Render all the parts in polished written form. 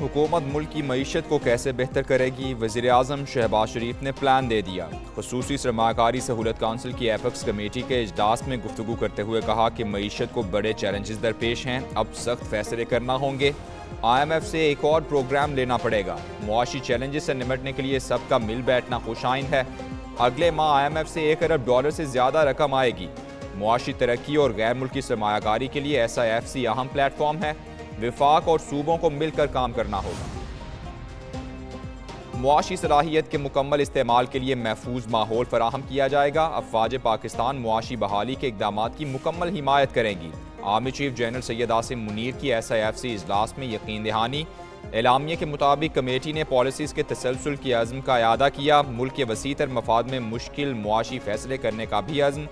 حکومت ملک کی معیشت کو کیسے بہتر کرے گی؟ وزیر اعظم شہباز شریف نے پلان دے دیا۔ خصوصی سرمایہ کاری سہولت کونسل کی ایپیکس کمیٹی کے اجلاس میں گفتگو کرتے ہوئے کہا کہ معیشت کو بڑے چیلنجز درپیش ہیں، اب سخت فیصلے کرنا ہوں گے۔ IMF سے ایک اور پروگرام لینا پڑے گا۔ معاشی چیلنجز سے نمٹنے کے لیے سب کا مل بیٹھنا خوش آئند ہے۔ اگلے ماہ IMF سے $1 ارب سے زیادہ رقم آئے گی۔ معاشی ترقی اور غیر ملکی سرمایہ کاری کے لیے SIFC اہم پلیٹ فارم ہے۔ وفاق اور صوبوں کو مل کر کام کرنا ہوگا۔ معاشی صلاحیت کے مکمل استعمال کے لیے محفوظ ماحول فراہم کیا جائے گا۔ افواج پاکستان معاشی بحالی کے اقدامات کی مکمل حمایت کریں گی۔ Army chief general Syed Asim Munir کی SIFC اجلاس میں یقین دہانی۔ اعلامیے کے مطابق کمیٹی نے پالیسیز کے تسلسل کی عزم کا اعادہ کیا۔ ملک کے وسیع تر مفاد میں مشکل معاشی فیصلے کرنے کا بھی عزم۔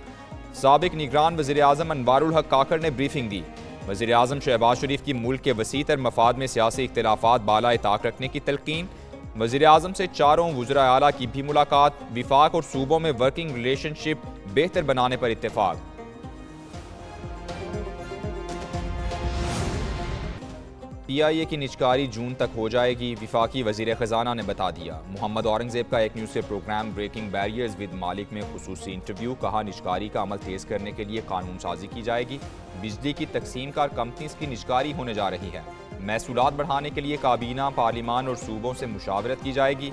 سابق نگران وزیر اعظم انوار الحق کاکڑ نے بریفنگ دی۔ وزیر اعظم شہباز شریف کی ملک کے وسیع تر مفاد میں سیاسی اختلافات بالائے طاق رکھنے کی تلقین۔ وزیر اعظم سے چاروں وزراء اعلیٰ کی بھی ملاقات۔ وفاق اور صوبوں میں ورکنگ ریلیشن شپ بہتر بنانے پر اتفاق۔ PIA کی نجکاری جون تک ہو جائے گی، وفاقی وزیر خزانہ نے بتا دیا۔ محمد اورنگزیب کا ایک نیوز سے پروگرام بریکنگ بیریئرز ود مالک میں خصوصی انٹرویو۔ کہا نجکاری کا عمل تیز کرنے کے لیے قانون سازی کی جائے گی۔ بجلی کی تقسیم کار کمپنیز کی نجکاری ہونے جا رہی ہے۔ محصولات بڑھانے کے لیے کابینہ، پارلیمان اور صوبوں سے مشاورت کی جائے گی۔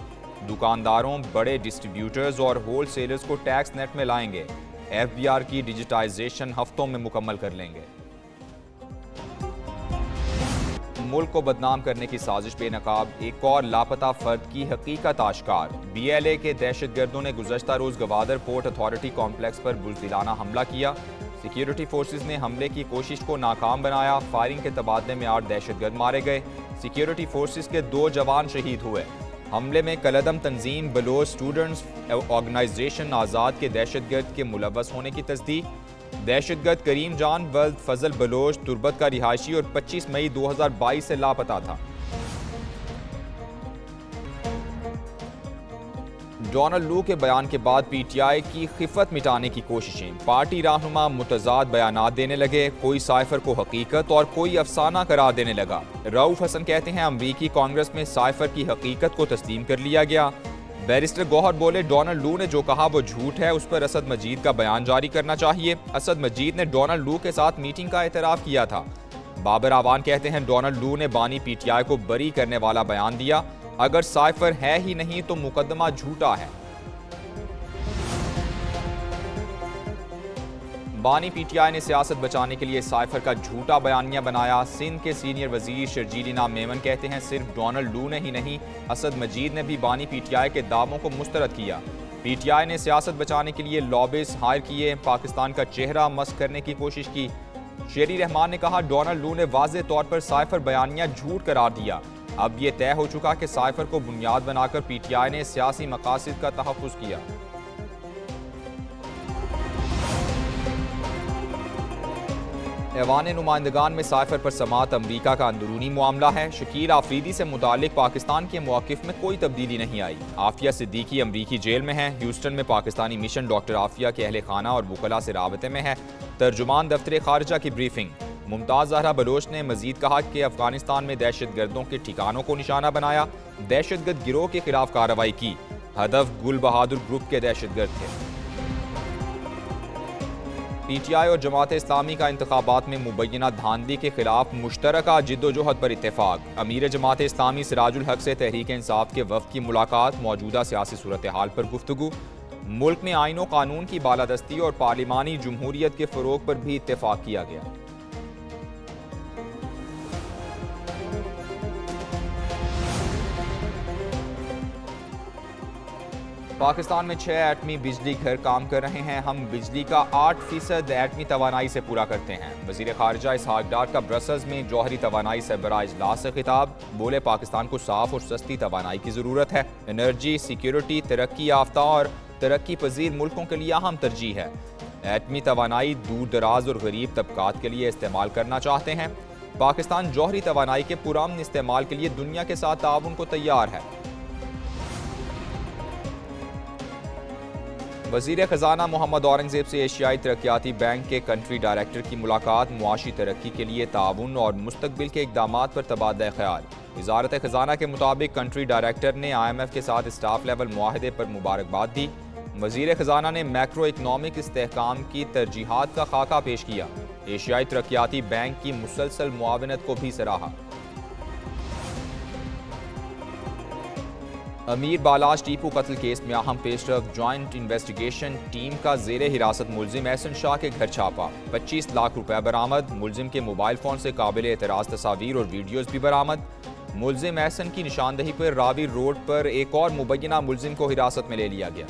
دکانداروں، بڑے ڈسٹریبیوٹرز اور ہول سیلرز کو ٹیکس نیٹ میں لائیں گے۔ FBR کی ڈیجیٹائزیشن ہفتوں میں مکمل کر لیں گے۔ ملک کو بدنام کرنے کی سازش بے نقاب، ایک اور لاپتہ فرد کی حقیقت آشکار۔ BLA کے دہشت گردوں نے گزشتہ روز گوادر پورٹ اتھارٹی کمپلیکس پر بزدلانہ حملہ کیا۔ سیکیورٹی فورسز نے حملے کی کوشش کو ناکام بنایا۔ فائرنگ کے تبادلے میں 8 دہشت گرد مارے گئے۔ سیکیورٹی فورسز کے 2 جوان شہید ہوئے۔ حملے میں کالعدم تنظیم بلوچ اسٹوڈنٹس آرگنائزیشن آزاد کے دہشت گرد کے ملوث ہونے کی تصدیق۔ دہشت گرد کریم جان ولد فضل بلوچ تربت کا رہائشی اور 25 مئی 2022 سے لاپتہ تھا۔ ڈونلڈ لو کے بیان کے بعد PTI کی خفت مٹانے کی کوششیں۔ پارٹی رہنما متضاد بیانات دینے لگے، کوئی سائفر کو حقیقت اور کوئی افسانہ قرار دینے لگا۔ رؤوف حسن کہتے ہیں امریکی کانگریس میں سائفر کی حقیقت کو تسلیم کر لیا گیا۔ بیرسٹر گوہر بولے ڈونلڈ لو نے جو کہا وہ جھوٹ ہے، اس پر اسد مجید کا بیان جاری کرنا چاہیے۔ اسد مجید نے ڈونلڈ لو کے ساتھ میٹنگ کا اعتراف کیا تھا۔ بابر اعوان کہتے ہیں ڈونلڈ لو نے بانی PTI کو بری کرنے والا بیان دیا۔ اگر سائفر ہے ہی نہیں تو مقدمہ جھوٹا ہے۔ بانی PTI نے سیاست بچانے کے لیے سائفر کا جھوٹا بیانیہ بنایا۔ سندھ کے سینئر وزیر شرجیل انعام میمن کہتے ہیں صرف ڈونلڈ لو نے ہی نہیں، اسد مجید نے بھی بانی PTI کے دعووں کو مسترد کیا۔ PTI نے سیاست بچانے کے لیے لابسٹ ہائر کیے، پاکستان کا چہرہ مسخ کرنے کی کوشش کی۔ شیری رحمان نے کہا ڈونلڈ لو نے واضح طور پر سائفر بیانیہ جھوٹ قرار دیا۔ اب یہ طے ہو چکا کہ سائفر کو بنیاد بنا کر PTI نے سیاسی مقاصد کا تحفظ کیا۔ ایوان نمائندگان میں سائفر پر سماعت امریکہ کا اندرونی معاملہ ہے۔ شکیل آفریدی سے متعلق پاکستان کے موقف میں کوئی تبدیلی نہیں آئی۔ عافیہ صدیقی امریکی جیل میں ہیں۔ ہیوسٹن میں پاکستانی مشن ڈاکٹر عافیہ کے اہل خانہ اور وکلاء سے رابطے میں ہے۔ ترجمان دفتر خارجہ کی بریفنگ۔ ممتاز زہرا بلوچ نے مزید کہا کہ افغانستان میں دہشت گردوں کے ٹھکانوں کو نشانہ بنایا، دہشت گرد گروہ کے خلاف کارروائی کی۔ ہدف گل بہادر گروپ کے دہشت گرد تھے۔ PTI اور جماعت اسلامی کا انتخابات میں مبینہ دھاندلی کے خلاف مشترکہ جدوجہد پر اتفاق۔ امیر جماعت اسلامی سراج الحق سے تحریک انصاف کے وفد کی ملاقات۔ موجودہ سیاسی صورتحال پر گفتگو۔ ملک میں آئین و قانون کی بالادستی اور پارلیمانی جمہوریت کے فروغ پر بھی اتفاق کیا گیا۔ پاکستان میں 6 ایٹمی بجلی گھر کام کر رہے ہیں۔ ہم بجلی کا 8% ایٹمی توانائی سے پورا کرتے ہیں۔ وزیر خارجہ اسحاق ڈار کا برسلز میں جوہری توانائی سربراہ اجلاس سے خطاب۔ بولے پاکستان کو صاف اور سستی توانائی کی ضرورت ہے۔ انرجی سیکیورٹی ترقی یافتہ اور ترقی پذیر ملکوں کے لیے اہم ترجیح ہے۔ ایٹمی توانائی دور دراز اور غریب طبقات کے لیے استعمال کرنا چاہتے ہیں۔ پاکستان جوہری توانائی کے پرامن استعمال کے لیے دنیا کے ساتھ تعاون کو تیار ہے۔ وزیر خزانہ محمد اورنگزیب سے ایشیائی ترقیاتی بینک کے کنٹری ڈائریکٹر کی ملاقات۔ معاشی ترقی کے لیے تعاون اور مستقبل کے اقدامات پر تبادلہ خیال۔ وزارت خزانہ کے مطابق کنٹری ڈائریکٹر نے IMF کے ساتھ اسٹاف لیول معاہدے پر مبارکباد دی۔ وزیر خزانہ نے میکرو اکنامک استحکام کی ترجیحات کا خاکہ پیش کیا۔ ایشیائی ترقیاتی بینک کی مسلسل معاونت کو بھی سراہا۔ امیر بالاش ٹیپو قتل کیس میں اہم پیش رفت، جوائنٹ انویسٹیگیشن ٹیم کا زیر حراست ملزم احسن شاہ کے گھر چھاپا، 25 لاکھ روپے برآمد۔ ملزم کے موبائل فون سے قابل اعتراض تصاویر اور ویڈیوز بھی برآمد۔ ملزم احسن کی نشاندہی پر راوی روڈ پر ایک اور مبینہ ملزم کو حراست میں لے لیا گیا۔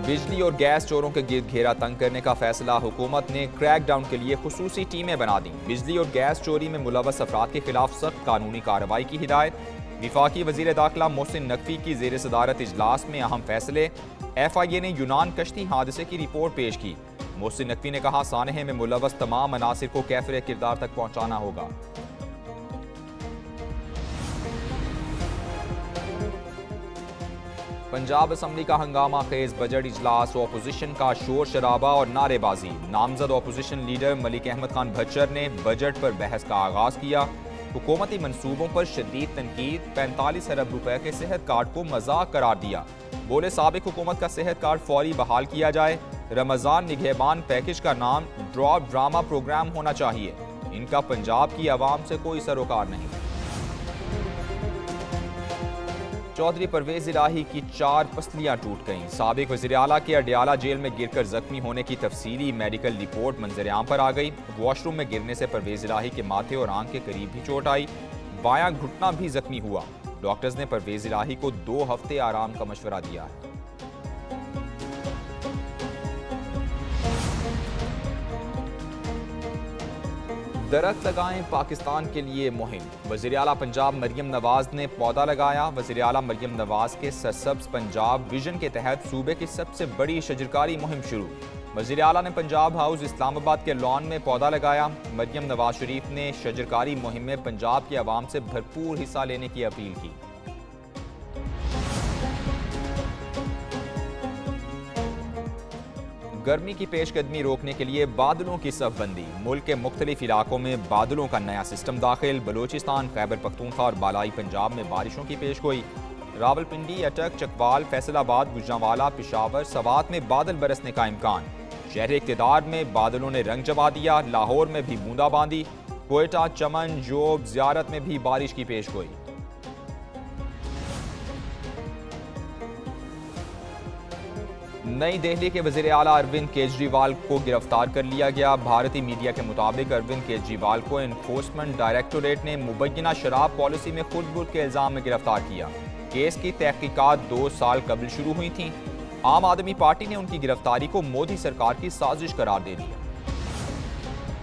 بجلی اور گیس چوروں کے گرد گھیرا تنگ کرنے کا فیصلہ، حکومت نے کریک ڈاؤن کے لیے خصوصی ٹیمیں بنا دیں۔ بجلی اور گیس چوری میں ملوث افراد کے خلاف سخت قانونی کارروائی کی ہدایت۔ وفاقی وزیر داخلہ محسن نقوی کی زیر صدارت اجلاس میں اہم فیصلے۔ FIA نے یونان کشتی حادثے کی رپورٹ پیش کی۔ محسن نقوی نے کہا سانحے میں ملوث تمام عناصر کو کیفر کردار تک پہنچانا ہوگا۔ پنجاب اسمبلی کا ہنگامہ خیز بجٹ اجلاس، اپوزیشن کا شور شرابہ اور نعرے بازی۔ نامزد اپوزیشن لیڈر ملک احمد خان بھچر نے بجٹ پر بحث کا آغاز کیا۔ حکومتی منصوبوں پر شدید تنقید، 45 ارب روپے کے صحت کارڈ کو مذاق قرار دیا۔ بولے سابق حکومت کا صحت کارڈ فوری بحال کیا جائے۔ رمضان نگہبان پیکج کا نام ڈراپ ڈرامہ پروگرام ہونا چاہیے۔ ان کا پنجاب کی عوام سے کوئی سروکار نہیں۔ چودھری پرویز الہی کی 4 پسلیاں ٹوٹ گئیں۔ سابق وزیر اعلیٰ کے اڈیالہ جیل میں گر کر زخمی ہونے کی تفصیلی میڈیکل رپورٹ منظر عام پر آ گئی۔ واش روم میں گرنے سے پرویز الہی کے ماتھے اور آنکھ کے قریب بھی چوٹ آئی، بایاں گھٹنا بھی زخمی ہوا۔ ڈاکٹرز نے پرویز الہی کو 2 ہفتے آرام کا مشورہ دیا ہے۔ درخت لگائیں پاکستان کے لیے مہم، وزیر اعلیٰ پنجاب مریم نواز نے پودا لگایا۔ وزیر اعلیٰ مریم نواز کے سرسبز پنجاب ویژن کے تحت صوبے کی سب سے بڑی شجرکاری مہم شروع۔ وزیر اعلیٰ نے پنجاب ہاؤس اسلام آباد کے لان میں پودا لگایا۔ مریم نواز شریف نے شجرکاری مہم میں پنجاب کے عوام سے بھرپور حصہ لینے کی اپیل کی۔ گرمی کی پیش قدمی روکنے کے لیے بادلوں کی صف بندی، ملک کے مختلف علاقوں میں بادلوں کا نیا سسٹم داخل۔ بلوچستان، خیبر پختونخوا اور بالائی پنجاب میں بارشوں کی پیش گوئی۔ راولپنڈی، اٹک، چکوال، فیصل آباد، گوجرانوالہ، پشاور، سوات میں بادل برسنے کا امکان۔ شہر اقتدار میں بادلوں نے رنگ جما دیا، لاہور میں بھی بوندا باندی، کوئٹہ، چمن، جوب، زیارت میں بھی بارش کی پیش گوئی۔ نئی دہلی کے وزیر اعلیٰ اروند کیجریوال کو گرفتار کر لیا گیا۔ بھارتی میڈیا کے مطابق اروند کیجریوال کو انفورسمنٹ ڈائریکٹوریٹ نے مبینہ شراب پالیسی میں خود بُرد کے الزام میں گرفتار کیا۔ کیس کی تحقیقات 2 سال قبل شروع ہوئی تھیں۔ عام آدمی پارٹی نے ان کی گرفتاری کو مودی سرکار کی سازش قرار دے دیا۔